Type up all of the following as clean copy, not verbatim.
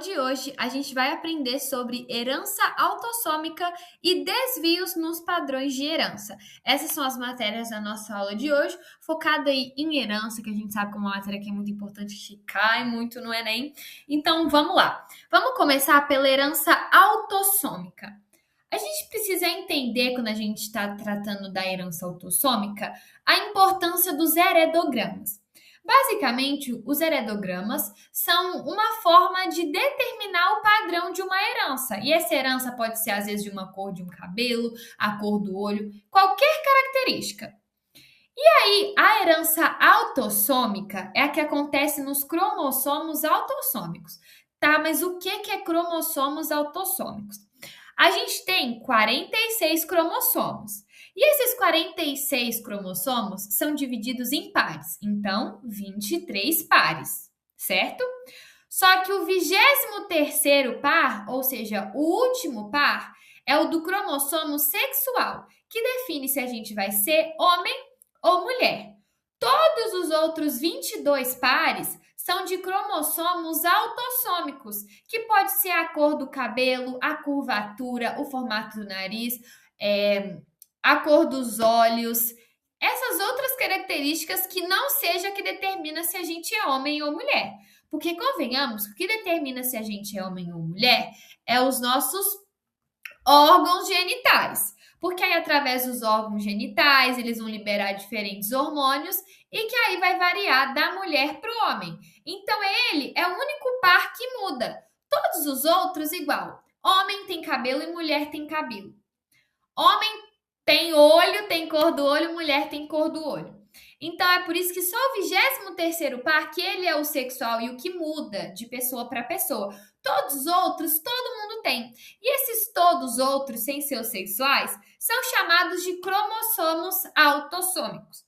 de hoje, a gente vai aprender sobre herança autossômica e desvios nos padrões de herança. Essas são as matérias da nossa aula de hoje, focada aí em herança, que a gente sabe que é uma matéria que é muito importante, que cai muito no Enem. Então, vamos lá. Vamos começar pela herança autossômica. A gente precisa entender, quando a gente está tratando da herança autossômica, a importância dos heredogramas. Basicamente, os heredogramas são uma forma de determinar o padrão de uma herança. E essa herança pode ser, às vezes, de uma cor de um cabelo, a cor do olho, qualquer característica. E aí, a herança autossômica é a que acontece nos cromossomos autossômicos. Tá, mas o que é cromossomos autossômicos? A gente tem 46 cromossomos. E esses 46 cromossomos são divididos em pares. Então, 23 pares, certo? Só que o 23º par, ou seja, o último par, é o do cromossomo sexual, que define se a gente vai ser homem ou mulher. Todos os outros 22 pares são de cromossomos autossômicos, que pode ser a cor do cabelo, a curvatura, o formato do nariz, a cor dos olhos, essas outras características que não seja que determina se a gente é homem ou mulher. Porque, convenhamos, o que determina se a gente é homem ou mulher é os nossos órgãos genitais. Porque aí, através dos órgãos genitais, eles vão liberar diferentes hormônios e que aí vai variar da mulher para o homem. Então, ele é o único par que muda. Todos os outros, igual. Homem tem cabelo e mulher tem cabelo. Homem tem olho, tem cor do olho, mulher tem cor do olho. Então, é por isso que só o 23º par, que ele é o sexual e o que muda de pessoa para pessoa. Todos os outros, todo mundo tem. E esses todos outros, sem ser os sexuais, são chamados de cromossomos autossômicos.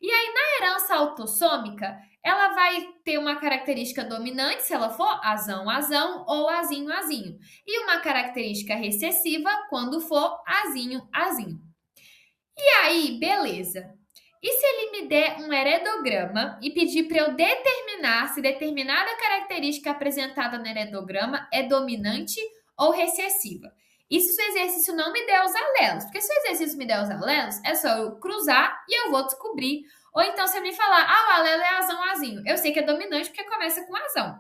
E aí, na herança autossômica, ela vai ter uma característica dominante, se ela for azão-azão ou azinho-azinho. E uma característica recessiva, quando for azinho-azinho. E aí, beleza. E se ele me der um heredograma e pedir para eu determinar se determinada característica apresentada no heredograma é dominante ou recessiva? Isso se o exercício não me der os alelos. Porque se o exercício me der os alelos, é só eu cruzar e eu vou descobrir. Ou então, se ele me falar, o alelo é azão-azinho, eu sei que é dominante porque começa com azão.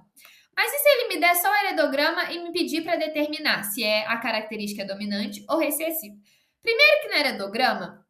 Mas e se ele me der só o heredograma e me pedir para determinar se a característica é dominante ou recessiva? Primeiro que no heredograma,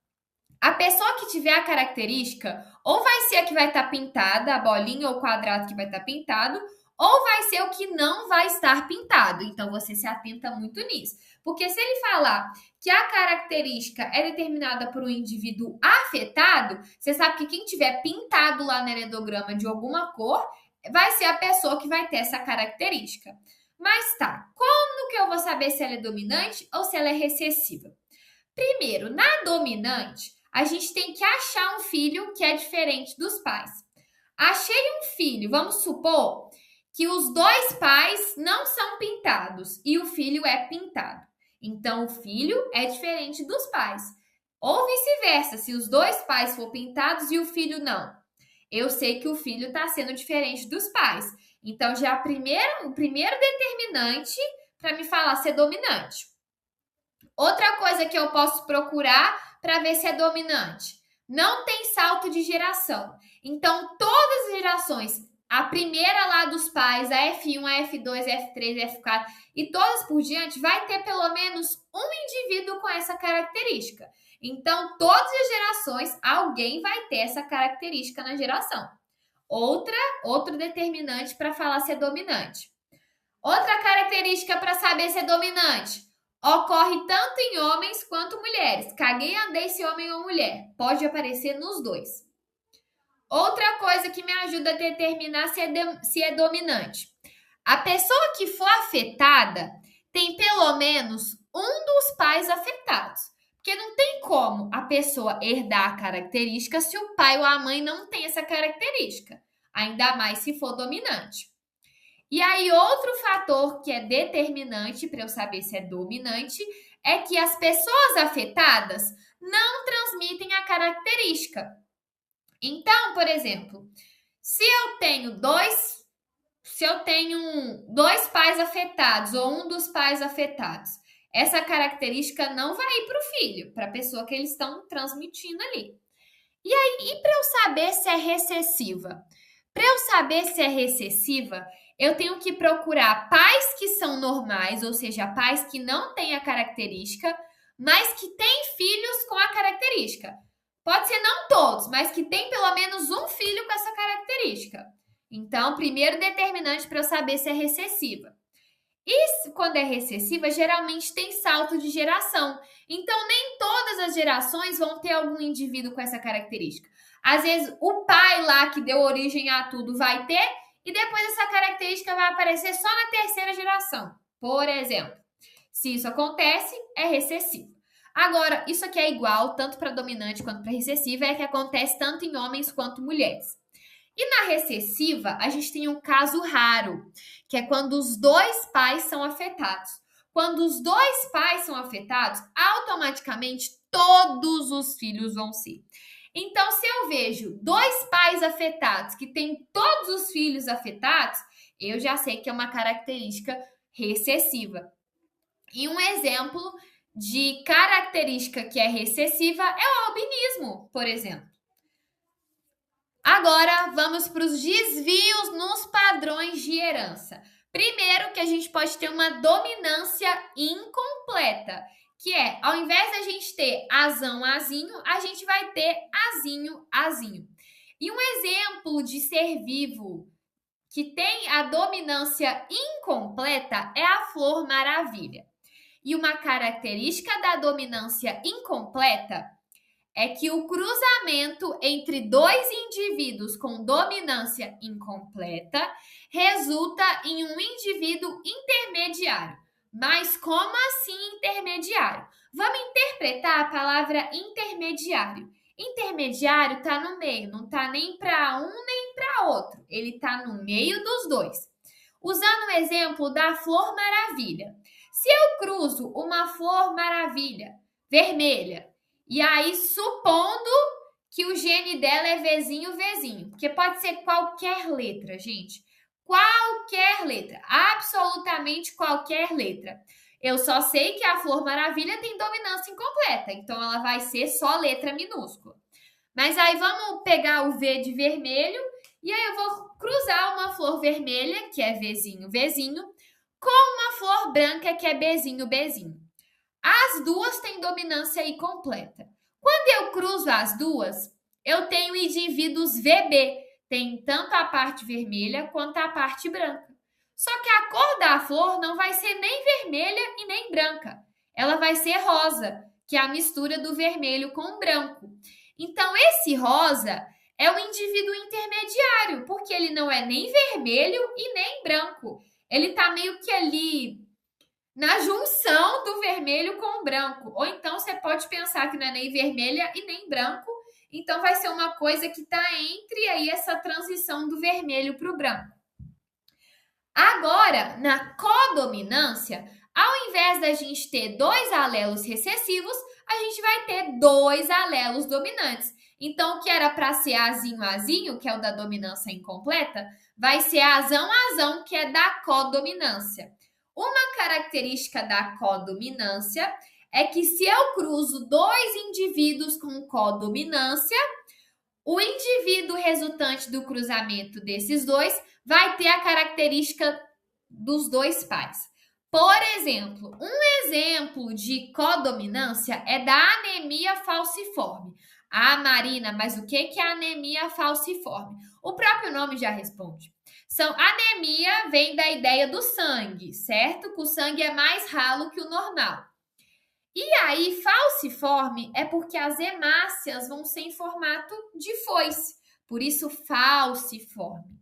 a pessoa que tiver a característica, ou vai ser a que vai estar pintada, a bolinha ou o quadrado que vai estar pintado, ou vai ser o que não vai estar pintado. Então, você se atenta muito nisso. Porque se ele falar que a característica é determinada por um indivíduo afetado, você sabe que quem tiver pintado lá no heredograma de alguma cor, vai ser a pessoa que vai ter essa característica. Mas tá, como que eu vou saber se ela é dominante ou se ela é recessiva? Primeiro, na dominante, a gente tem que achar um filho que é diferente dos pais. Achei um filho, vamos supor que os dois pais não são pintados e o filho é pintado. Então, o filho é diferente dos pais. Ou vice-versa, se os dois pais for pintados e o filho não. Eu sei que o filho está sendo diferente dos pais. Então, já o primeiro determinante para me falar se é dominante. Outra coisa que eu posso procurar para ver se é dominante. Não tem salto de geração. Então, todas as gerações, a primeira lá dos pais, a F1, a F2, a F3, a F4 e todas por diante, vai ter pelo menos um indivíduo com essa característica. Então, todas as gerações, alguém vai ter essa característica na geração. Outro determinante para falar se é dominante. Outra característica para saber se é dominante. Ocorre tanto em homens quanto mulheres. Caguei e andei se homem ou mulher. Pode aparecer nos dois. Outra coisa que me ajuda a determinar se é dominante. A pessoa que for afetada tem pelo menos um dos pais afetados. Porque não tem como a pessoa herdar a característica se o pai ou a mãe não tem essa característica. Ainda mais se for dominante. E aí, outro fator que é determinante para eu saber se é dominante é que as pessoas afetadas não transmitem a característica. Então, por exemplo, se eu tenho dois se eu tenho dois pais afetados ou um dos pais afetados, essa característica não vai ir para o filho, para a pessoa que eles estão transmitindo ali. E para eu saber se é recessiva? Para eu saber se é recessiva, eu tenho que procurar pais que são normais, ou seja, pais que não têm a característica, mas que têm filhos com a característica. Pode ser não todos, mas que tem pelo menos um filho com essa característica. Então, primeiro determinante para eu saber se é recessiva. E quando é recessiva, geralmente tem salto de geração. Então, nem todas as gerações vão ter algum indivíduo com essa característica. Às vezes, o pai lá que deu origem a tudo vai ter, e depois essa característica vai aparecer só na terceira geração. Por exemplo, se isso acontece, é recessivo. Agora, isso aqui é igual tanto para dominante quanto para recessiva, é que acontece tanto em homens quanto mulheres. E na recessiva, a gente tem um caso raro, que é quando os dois pais são afetados. Quando os dois pais são afetados, automaticamente todos os filhos vão ser. Então, se eu vejo dois pais afetados que têm todos os filhos afetados, eu já sei que é uma característica recessiva. E um exemplo de característica que é recessiva é o albinismo, por exemplo. Agora, vamos para os desvios nos padrões de herança. Primeiro, que a gente pode ter uma dominância incompleta, que é, ao invés de a gente ter azão, azinho, a gente vai ter azinho, azinho. E um exemplo de ser vivo que tem a dominância incompleta é a flor maravilha. E uma característica da dominância incompleta é que o cruzamento entre dois indivíduos com dominância incompleta resulta em um indivíduo intermediário. Mas como assim intermediário? Vamos interpretar a palavra intermediário. Intermediário está no meio, não está nem para um nem para outro. Ele está no meio dos dois. Usando o exemplo da flor maravilha. Se eu cruzo uma flor maravilha vermelha, e aí, supondo que o gene dela é Vzinho, Vzinho, porque pode ser qualquer letra, gente. Qualquer letra, absolutamente qualquer letra. Eu só sei que a Flor Maravilha tem dominância incompleta, então ela vai ser só letra minúscula. Mas aí vamos pegar o V de vermelho, e aí eu vou cruzar uma flor vermelha, que é Vzinho, Vzinho, com uma flor branca, que é Bzinho, Bzinho. As duas têm dominância incompleta. Quando eu cruzo as duas, eu tenho indivíduos VB. Tem tanto a parte vermelha quanto a parte branca. Só que a cor da flor não vai ser nem vermelha e nem branca. Ela vai ser rosa, que é a mistura do vermelho com o branco. Então, esse rosa é o indivíduo intermediário, porque ele não é nem vermelho e nem branco. Ele está meio que ali na junção do vermelho com o branco. Ou então você pode pensar que não é nem vermelha e nem branco, então vai ser uma coisa que está entre aí essa transição do vermelho para o branco. Agora, na codominância, ao invés da gente ter dois alelos recessivos, a gente vai ter dois alelos dominantes. Então, o que era para ser azinho, azinho, que é o da dominância incompleta, vai ser azão, azão, que é da codominância. Uma característica da codominância é que se eu cruzo dois indivíduos com codominância, o indivíduo resultante do cruzamento desses dois vai ter a característica dos dois pais. Por exemplo, um exemplo de codominância é da anemia falciforme. Ah, Marina, mas o que é anemia falciforme? O próprio nome já responde. Anemia vem da ideia do sangue, certo? Que o sangue é mais ralo que o normal. E aí, falciforme é porque as hemácias vão ser em formato de foice, por isso falciforme.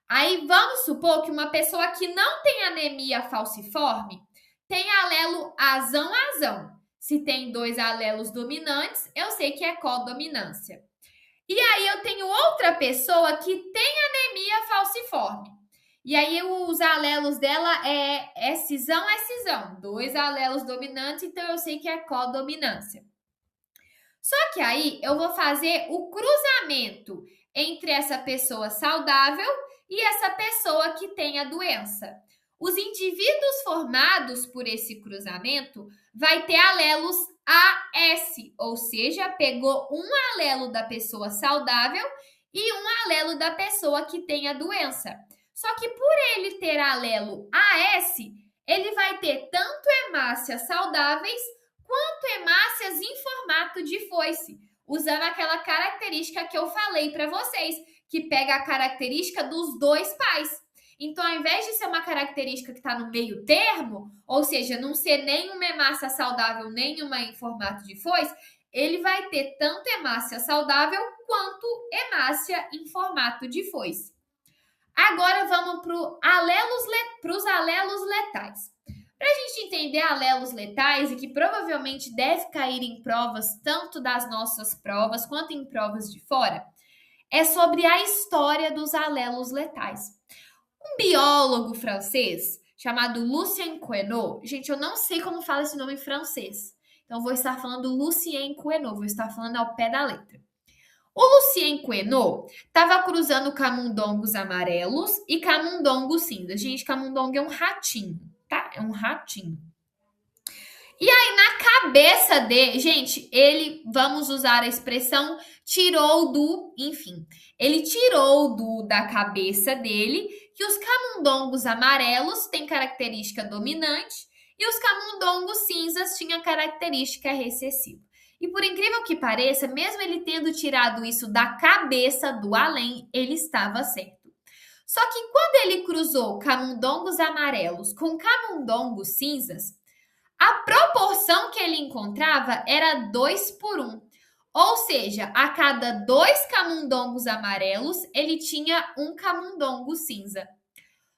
Aí vamos supor que uma pessoa que não tem anemia falciforme tem alelo azão-azão. Se tem dois alelos dominantes, eu sei que é codominância. E aí eu tenho outra pessoa que tem anemia falciforme. E aí os alelos dela é Szão, dois alelos dominantes, então eu sei que é codominância. Só que aí eu vou fazer o cruzamento entre essa pessoa saudável e essa pessoa que tem a doença. Os indivíduos formados por esse cruzamento vai ter alelos AS, ou seja, pegou um alelo da pessoa saudável e um alelo da pessoa que tem a doença. Só que por ele ter alelo AS, ele vai ter tanto hemácias saudáveis quanto hemácias em formato de foice, usando aquela característica que eu falei para vocês, que pega a característica dos dois pais. Então, ao invés de ser uma característica que está no meio termo, ou seja, não ser nenhuma hemácia saudável, nenhuma em formato de foice, ele vai ter tanto hemácia saudável quanto hemácia em formato de foice. Agora vamos para os alelos letais. Para a gente entender alelos letais, e que provavelmente deve cair em provas, tanto das nossas provas quanto em provas de fora, é sobre a história dos alelos letais. Um biólogo francês chamado Lucien Queneau, gente, eu não sei como fala esse nome em francês, então vou estar falando Lucien Queneau, vou estar falando ao pé da letra. O Lucien Queneau estava cruzando camundongos amarelos e camundongos cinzas. Gente, camundongo é um ratinho, tá? É um ratinho. E aí, na cabeça dele, gente, vamos usar a expressão, ele tirou da cabeça dele que os camundongos amarelos têm característica dominante e os camundongos cinzas tinham característica recessiva. E por incrível que pareça, mesmo ele tendo tirado isso da cabeça do além, ele estava certo. Só que quando ele cruzou camundongos amarelos com camundongos cinzas, a proporção que ele encontrava era 2:1. Ou seja, a cada 2 camundongos amarelos, ele tinha um camundongo cinza.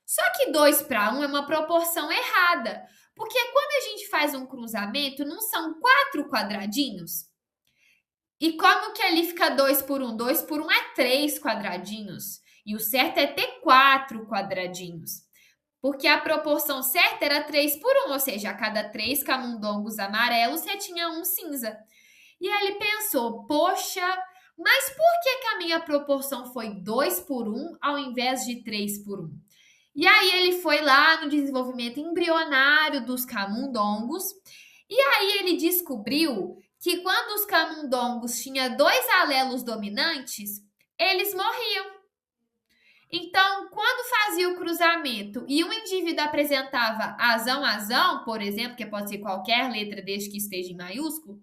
Só que 2:1 é uma proporção errada, porque quando a gente faz um cruzamento, não são 4 quadradinhos? E como que ali fica 2:1? 2:1 é 3 quadradinhos. E o certo é ter 4 quadradinhos. Porque a proporção certa era 3:1, ou seja, a cada 3 camundongos amarelos, você tinha um cinza. E aí ele pensou, poxa, mas por que a minha proporção foi 2:1 ao invés de 3:1? E aí ele foi lá no desenvolvimento embrionário dos camundongos, e aí ele descobriu que quando os camundongos tinham 2 alelos dominantes, eles morriam. Então, quando fazia o cruzamento e um indivíduo apresentava azão, por exemplo, que pode ser qualquer letra desde que esteja em maiúsculo,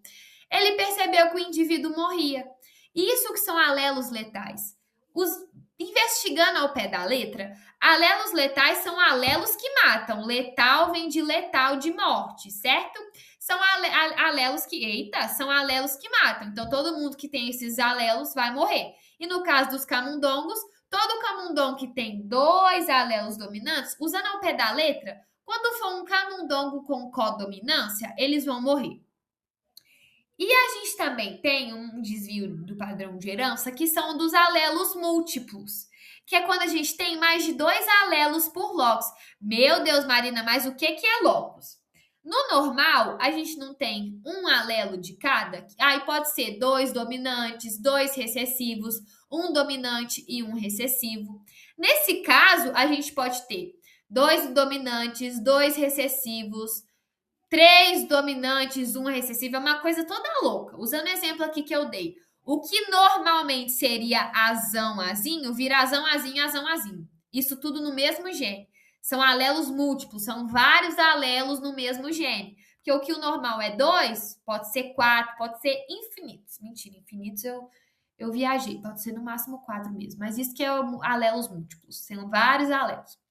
ele percebeu que o indivíduo morria. Isso que são alelos letais. Investigando ao pé da letra, alelos letais são alelos que matam. Letal vem de letal, de morte, certo? São alelos são alelos que matam. Então, todo mundo que tem esses alelos vai morrer. E no caso dos camundongos, todo camundongo que tem 2 alelos dominantes, usando ao pé da letra, quando for um camundongo com codominância, eles vão morrer. E a gente também tem um desvio do padrão de herança, que são dos alelos múltiplos, que é quando a gente tem mais de 2 alelos por locus. Meu Deus, Marina, mas o que é locus? No normal, a gente não tem um alelo de cada. Aí pode ser 2 dominantes, 2 recessivos, um dominante e um recessivo. Nesse caso, a gente pode ter 2 dominantes, 2 recessivos, 3 dominantes, 1 recessivo. É uma coisa toda louca. Usando o exemplo aqui que eu dei. O que normalmente seria azão, azinho, vira azão, azinho, azão, azinho. Isso tudo no mesmo gene. São alelos múltiplos, são vários alelos no mesmo gene. Porque o que o normal é 2, pode ser 4, pode ser infinitos. Mentira, infinitos eu viajei. Pode ser no máximo 4 mesmo. Mas isso que é alelos múltiplos. São vários alelos.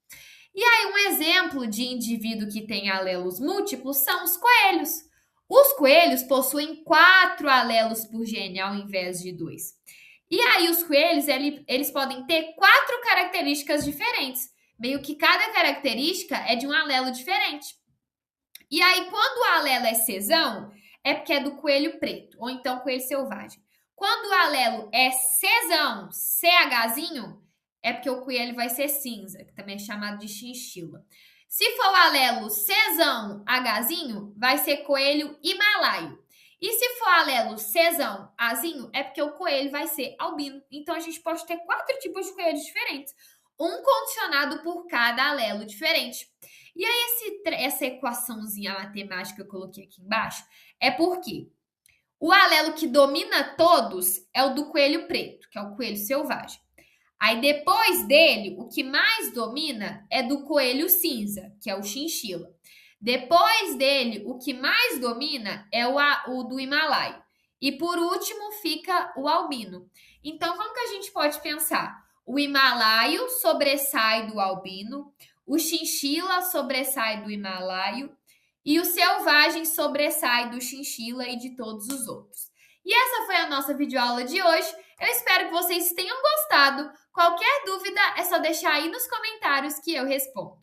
E aí, um exemplo de indivíduo que tem alelos múltiplos são os coelhos. Os coelhos possuem 4 alelos por gene ao invés de 2. E aí, os coelhos, eles podem ter 4 características diferentes. Meio que cada característica é de um alelo diferente. E aí, quando o alelo é Czão, é porque é do coelho preto, ou então coelho selvagem. Quando o alelo é Czão, CHzinho, é porque o coelho vai ser cinza, que também é chamado de chinchila. Se for o alelo Czão, Hzinho, vai ser coelho himalaio. E se for alelo Czão, Azinho, é porque o coelho vai ser albino. Então, a gente pode ter 4 tipos de coelhos diferentes. um condicionado por cada alelo diferente. E aí, essa equaçãozinha matemática que eu coloquei aqui embaixo é porque o alelo que domina todos é o do coelho preto, que é o coelho selvagem. Aí depois dele, o que mais domina é do coelho cinza, que é o chinchila. Depois dele, o que mais domina é o do Himalaia. E por último fica o albino. Então, como que a gente pode pensar? O himalaio sobressai do albino, o chinchila sobressai do himalaio e o selvagem sobressai do chinchila e de todos os outros. E essa foi a nossa videoaula de hoje. Eu espero que vocês tenham gostado. Qualquer dúvida é só deixar aí nos comentários que eu respondo.